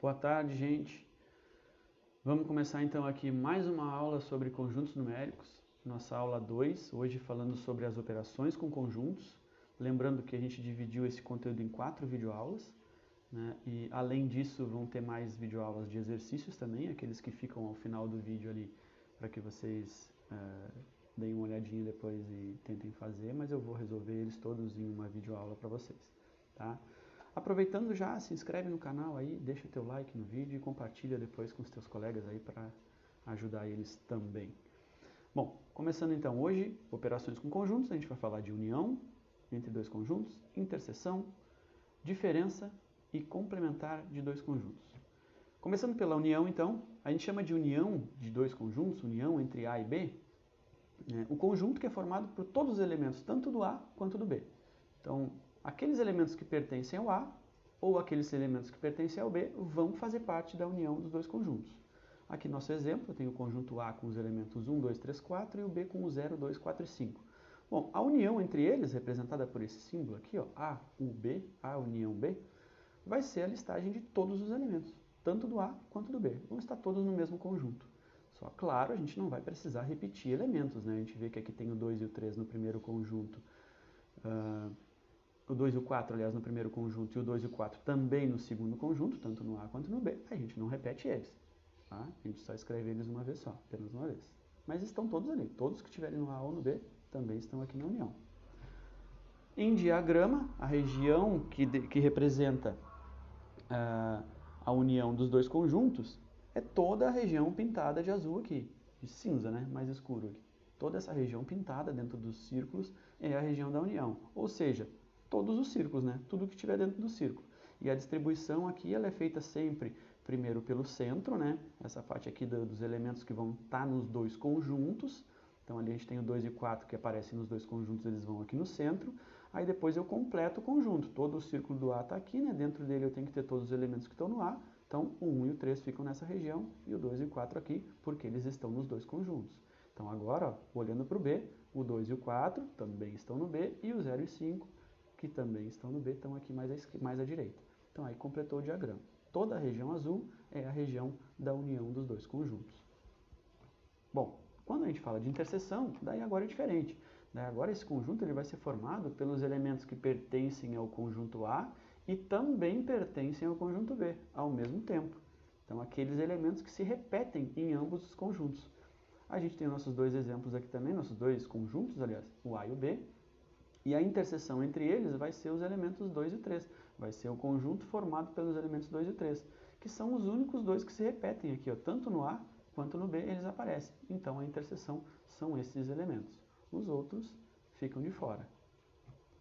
Boa tarde, gente. Vamos começar então aqui mais uma aula sobre conjuntos numéricos, nossa aula 2, hoje falando sobre as operações com conjuntos. Lembrando que a gente dividiu esse conteúdo em 4 videoaulas, né? E além disso vão ter mais videoaulas de exercícios também, aqueles que ficam ao final do vídeo ali, para que vocês deem uma olhadinha depois e tentem fazer, mas eu vou resolver eles todos em uma videoaula para vocês, tá? Aproveitando já, se inscreve no canal aí, deixa teu like no vídeo e compartilha depois com os teus colegas aí para ajudar eles também. Bom, começando então hoje, operações com conjuntos, a gente vai falar de união entre dois conjuntos, interseção, diferença e complementar de dois conjuntos. Começando pela união então, a gente chama de união de dois conjuntos, união entre A e B, né, o conjunto que é formado por todos os elementos, tanto do A quanto do B. Então, aqueles elementos que pertencem ao A ou aqueles elementos que pertencem ao B vão fazer parte da união dos dois conjuntos. Aqui nosso exemplo, eu tenho o conjunto A com os elementos 1, 2, 3, 4 e o B com o 0, 2, 4 e 5. Bom, a união entre eles, representada por esse símbolo aqui, ó, A, U, B, A união B, vai ser a listagem de todos os elementos, tanto do A quanto do B. Vão estar todos no mesmo conjunto. Só, claro, a gente não vai precisar repetir elementos, né? A gente vê que aqui tem o 2 e o 3 no primeiro conjunto, o 2 e o 4, aliás, no primeiro conjunto, e o 2 e o 4 também no segundo conjunto, tanto no A quanto no B, a gente não repete eles. Tá? A gente só escreve eles uma vez só, apenas uma vez. Mas estão todos ali. Todos que estiverem no A ou no B também estão aqui na união. Em diagrama, a região que representa a união dos dois conjuntos é toda a região pintada de azul aqui, de cinza, né? Mais escuro aqui. Toda essa região pintada dentro dos círculos é a região da união. Ou seja, todos os círculos, né? Tudo que estiver dentro do círculo. E a distribuição aqui ela é feita sempre primeiro pelo centro, né? Essa parte aqui dos elementos que vão estar nos dois conjuntos. Então ali a gente tem o 2 e 4 que aparecem nos dois conjuntos, eles vão aqui no centro. Aí depois eu completo o conjunto. Todo o círculo do A está aqui, né? Dentro dele eu tenho que ter todos os elementos que estão no A. Então o 1 e o 3 ficam nessa região e o 2 e o 4 aqui, porque eles estão nos dois conjuntos. Então agora, ó, olhando para o B, o 2 e o 4 também estão no B e o 0 e 5, que também estão no B, estão aqui mais à direita. Então aí completou o diagrama. Toda a região azul é a região da união dos dois conjuntos. Bom, quando a gente fala de interseção, daí agora é diferente. Daí agora esse conjunto ele vai ser formado pelos elementos que pertencem ao conjunto A e também pertencem ao conjunto B, ao mesmo tempo. Então, aqueles elementos que se repetem em ambos os conjuntos. A gente tem nossos dois exemplos aqui também, nossos dois conjuntos, aliás, o A e o B. E a interseção entre eles vai ser os elementos 2 e 3. Vai ser o conjunto formado pelos elementos 2 e 3, que são os únicos dois que se repetem aqui, ó, tanto no A quanto no B eles aparecem. Então a interseção são esses elementos. Os outros ficam de fora.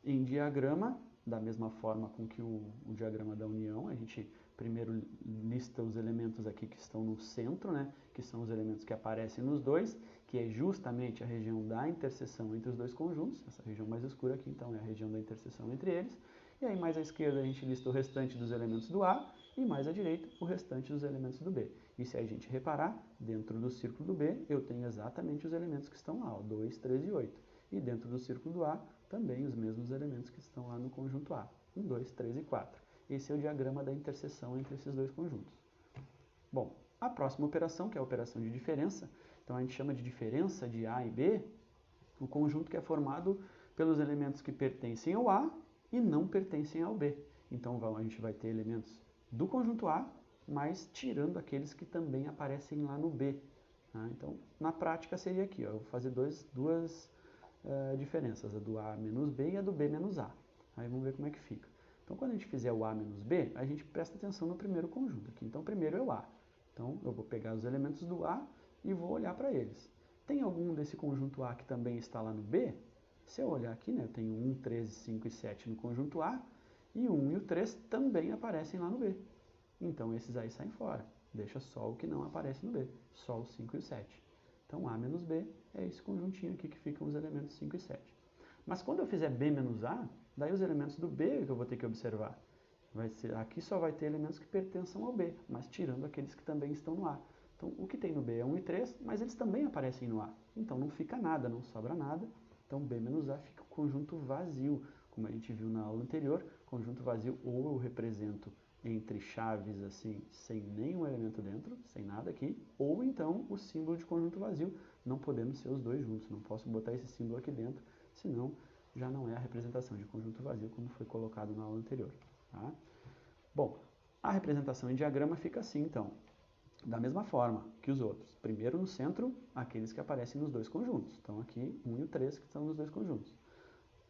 Em diagrama, da mesma forma com que o diagrama da união, a gente primeiro lista os elementos aqui que estão no centro, né, que são os elementos que aparecem nos dois, que é justamente a região da interseção entre os dois conjuntos, essa região mais escura aqui, então, é a região da interseção entre eles. E aí mais à esquerda a gente lista o restante dos elementos do A e mais à direita o restante dos elementos do B. E se a gente reparar, dentro do círculo do B eu tenho exatamente os elementos que estão lá, ó, 2, 3 e 8. E dentro do círculo do A também os mesmos elementos que estão lá no conjunto A, 1, 2, 3 e 4. Esse é o diagrama da interseção entre esses dois conjuntos. Bom, a próxima operação, que é a operação de diferença, então a gente chama de diferença de A e B, o conjunto que é formado pelos elementos que pertencem ao A e não pertencem ao B. Então a gente vai ter elementos do conjunto A, mas tirando aqueles que também aparecem lá no B. Tá? Então, na prática seria aqui, ó, eu vou fazer duas diferenças, a do A menos B e a do B menos A. Aí vamos ver como é que fica. Então, quando a gente fizer o A menos B, a gente presta atenção no primeiro conjunto aqui. Então, primeiro é o A. Então, eu vou pegar os elementos do A e vou olhar para eles. Tem algum desse conjunto A que também está lá no B? Se eu olhar aqui, né, eu tenho 1, 13, 5 e 7 no conjunto A, e o 1 e o 3 também aparecem lá no B. Então, esses aí saem fora. Deixa só o que não aparece no B, só o 5 e o 7. Então, A menos B é esse conjuntinho aqui que ficam os elementos 5 e 7. Mas quando eu fizer B menos A, daí os elementos do B que eu vou ter que observar. Aqui só vai ter elementos que pertençam ao B, mas tirando aqueles que também estão no A. Então, o que tem no B é 1 e 3, mas eles também aparecem no A. Então, não fica nada, não sobra nada. Então, B menos A fica o conjunto vazio. Como a gente viu na aula anterior, conjunto vazio ou eu represento entre chaves assim, sem nenhum elemento dentro, sem nada aqui, ou então o símbolo de conjunto vazio, não podendo ser os dois juntos. Não posso botar esse símbolo aqui dentro, senão já não é a representação de conjunto vazio como foi colocado na aula anterior. Tá? Bom, a representação em diagrama fica assim, então, da mesma forma que os outros. Primeiro no centro, aqueles que aparecem nos dois conjuntos. Então aqui 1 e o 3 que estão nos dois conjuntos.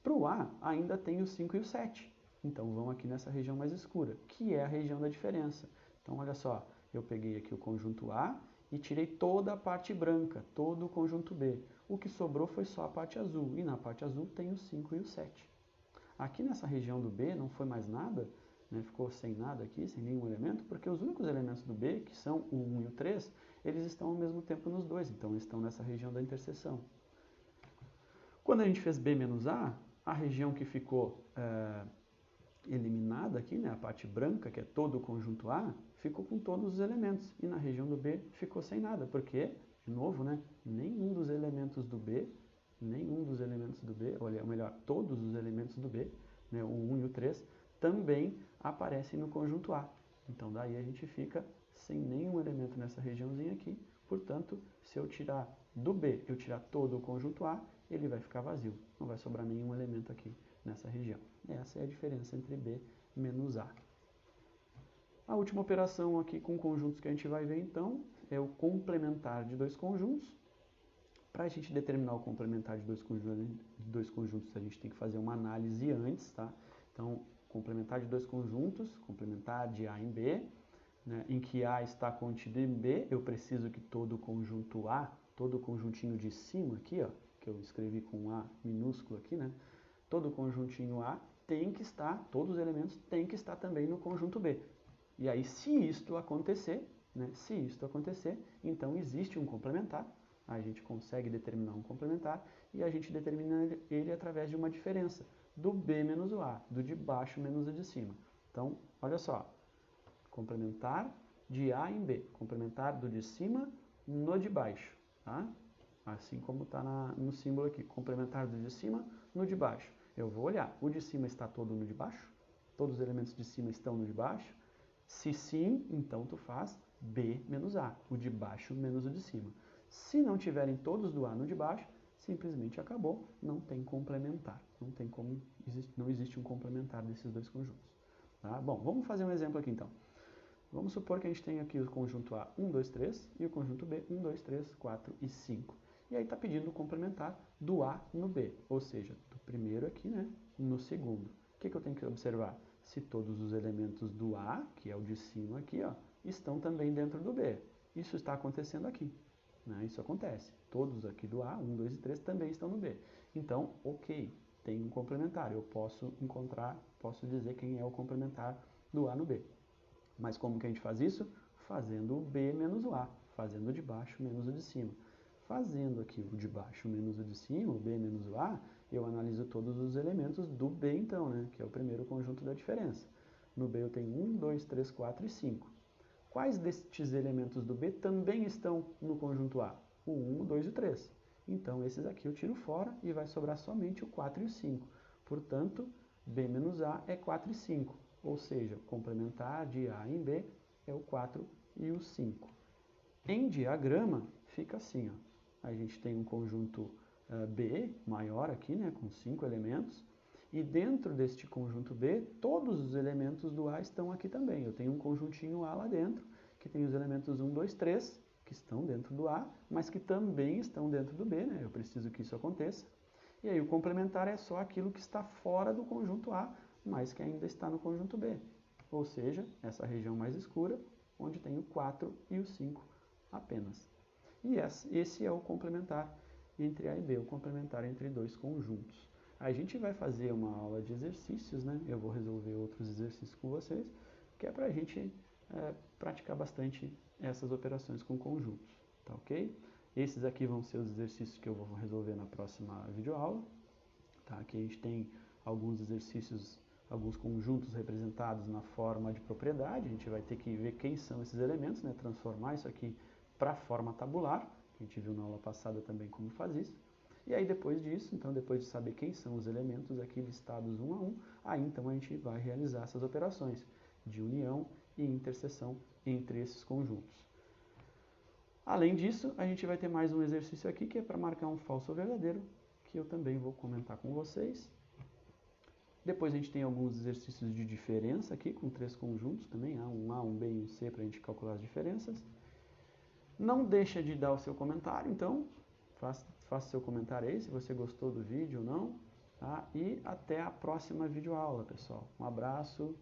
Para o A, ainda tem o 5 e o 7. Então vão aqui nessa região mais escura, que é a região da diferença. Então olha só, eu peguei aqui o conjunto A e tirei toda a parte branca, todo o conjunto B. O que sobrou foi só a parte azul, e na parte azul tem o 5 e o 7. Aqui nessa região do B não foi mais nada, né, ficou sem nada aqui, sem nenhum elemento, porque os únicos elementos do B, que são o 1 e o 3, eles estão ao mesmo tempo nos dois, então eles estão nessa região da interseção. Quando a gente fez B menos a região que ficou eliminada aqui, né, a parte branca, que é todo o conjunto A, ficou com todos os elementos, e na região do B ficou sem nada, porque, de novo, né, nenhum dos elementos do B, ou melhor, todos os elementos do B, né, o 1 e o 3, também aparecem no conjunto A. Então daí a gente fica sem nenhum elemento nessa regiãozinha aqui, portanto, se eu tirar do B, eu tirar todo o conjunto A, ele vai ficar vazio, não vai sobrar nenhum elemento aqui nessa região. Essa é a diferença entre B menos A. A última operação aqui com conjuntos que a gente vai ver então é o complementar de dois conjuntos. Para a gente determinar o complementar de dois conjuntos, a gente tem que fazer uma análise antes, tá? Então, complementar de dois conjuntos, complementar de A em B, né, em que A está contido em B, eu preciso que todo o conjunto A, todo o conjuntinho de cima aqui, ó, que eu escrevi com A minúsculo aqui, né? Todo o conjuntinho A tem que estar, todos os elementos têm que estar também no conjunto B. E aí, se isto acontecer, então existe um complementar, a gente consegue determinar um complementar e a gente determina ele através de uma diferença do B menos o A, do de baixo menos o de cima. Então, olha só, complementar de A em B, complementar do de cima no de baixo, tá? Assim como está no símbolo aqui, complementar do de cima no de baixo. Eu vou olhar, o de cima está todo no de baixo? Todos os elementos de cima estão no de baixo? Se sim, então tu faz B menos A, o de baixo menos o de cima. Se não tiverem todos do A no de baixo, simplesmente acabou, não tem complementar. Não existe um complementar desses dois conjuntos. Tá? Bom, vamos fazer um exemplo aqui então. Vamos supor que a gente tem aqui o conjunto A 1, 2, 3 e o conjunto B 1, 2, 3, 4 e 5. E aí está pedindo o complementar do A no B, ou seja, do primeiro aqui, né, no segundo. O que eu tenho que observar? Se todos os elementos do A, que é o de cima aqui, ó, estão também dentro do B. Isso está acontecendo aqui. Né? Isso acontece. Todos aqui do A, 1, 2 e 3, também estão no B. Então, ok, tem um complementar. Eu posso dizer quem é o complementar do A no B. Mas como que a gente faz isso? Fazendo o B menos o A, fazendo o de baixo menos o de cima. Fazendo aqui o de baixo menos o de cima, o B menos o A, eu analiso todos os elementos do B então, né? Que é o primeiro conjunto da diferença. No B eu tenho 1, 2, 3, 4 e 5. Quais destes elementos do B também estão no conjunto A? O 1, o 2 e o 3. Então, esses aqui eu tiro fora e vai sobrar somente o 4 e o 5. Portanto, B menos A é 4 e 5. Ou seja, complementar de A em B é o 4 e o 5. Em diagrama, fica assim. Ó. A gente tem um conjunto B maior aqui, né, com 5 elementos. E dentro deste conjunto B, todos os elementos do A estão aqui também. Eu tenho um conjuntinho A lá dentro, que tem os elementos 1, 2, 3, que estão dentro do A, mas que também estão dentro do B, né? Eu preciso que isso aconteça. E aí o complementar é só aquilo que está fora do conjunto A, mas que ainda está no conjunto B. Ou seja, essa região mais escura, onde tem o 4 e o 5 apenas. E esse é o complementar entre A e B, o complementar entre dois conjuntos. A gente vai fazer uma aula de exercícios, né? Eu vou resolver outros exercícios com vocês, que é para a gente praticar bastante essas operações com conjuntos, tá ok? Esses aqui vão ser os exercícios que eu vou resolver na próxima videoaula, tá? Aqui a gente tem alguns exercícios, alguns conjuntos representados na forma de propriedade, a gente vai ter que ver quem são esses elementos, né? Transformar isso aqui para a forma tabular, que a gente viu na aula passada também como faz isso. E aí depois disso, então depois de saber quem são os elementos aqui listados um a um, aí então a gente vai realizar essas operações de união e interseção entre esses conjuntos. Além disso, a gente vai ter mais um exercício aqui que é para marcar um falso ou verdadeiro, que eu também vou comentar com vocês. Depois a gente tem alguns exercícios de diferença aqui, com 3 conjuntos também, um A, um B e um C, para a gente calcular as diferenças. Não deixa de dar o seu comentário, então, faça seu comentário aí, se você gostou do vídeo ou não. Tá? E até a próxima videoaula, pessoal. Um abraço.